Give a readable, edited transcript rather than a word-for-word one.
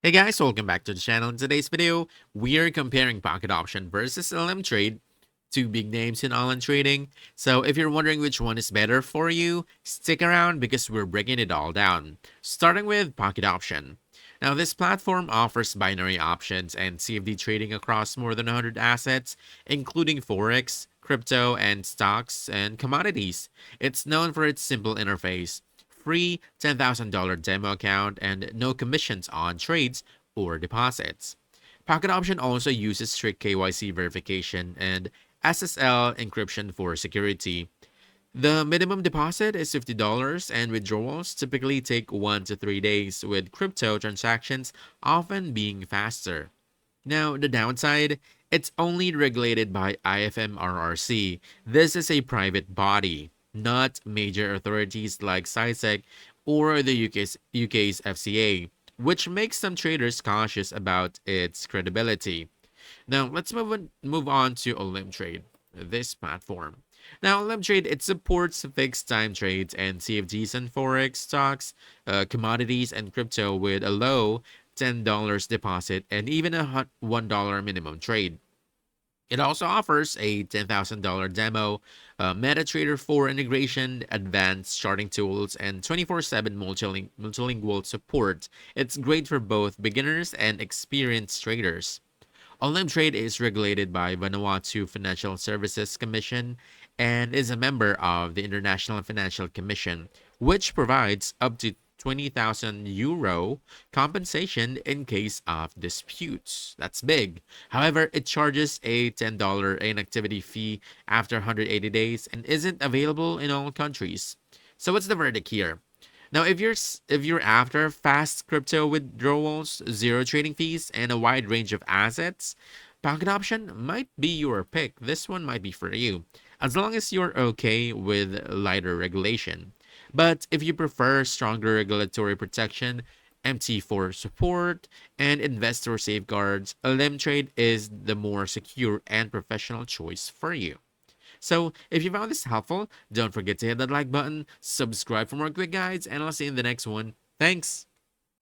Hey guys, welcome back to the channel. In today's video, we are comparing Pocket Option versus Olymp Trade, two big names in online trading. So if you're wondering which one is better for you, stick around because we're breaking it all down. Starting with Pocket Option. Now this platform offers binary options and CFD trading across more than 100 assets, including Forex, crypto, and stocks and commodities. It's known for its simple interface, free $10,000 demo account, and no commissions on trades or deposits. Pocket Option also uses strict KYC verification and SSL encryption for security. The minimum deposit is $50 and withdrawals typically take 1 to 3 days, with crypto transactions often being faster. Now, the downside, it's only regulated by IFMRRC. This is a private body, not major authorities like SciSec or the UK's FCA, which makes some traders cautious about its credibility. Now, let's move on to Olymp Trade, this platform. Now, Olymp Trade, it supports fixed time trades and CFDs and Forex, stocks, commodities, and crypto with a low $10 deposit and even a $1 minimum trade. It also offers a $10,000 demo, MetaTrader 4 integration, advanced charting tools, and 24/7 multilingual support. It's great for both beginners and experienced traders. Olymp Trade is regulated by Vanuatu Financial Services Commission and is a member of the International Financial Commission, which provides up to €20,000 compensation in case of disputes. That's big. However, it charges a $10 inactivity fee after 180 days and isn't available in all countries. So what's the verdict here? Now, if you're after fast crypto withdrawals, zero trading fees, and a wide range of assets, Pocket Option might be your pick. This one might be for you, as long as you're okay with lighter regulation. But if you prefer stronger regulatory protection, MT4 support, and investor safeguards, Limb Trade is the more secure and professional choice for you. So, if you found this helpful, don't forget to hit that like button, subscribe for more quick guides, and I'll see you in the next one. Thanks!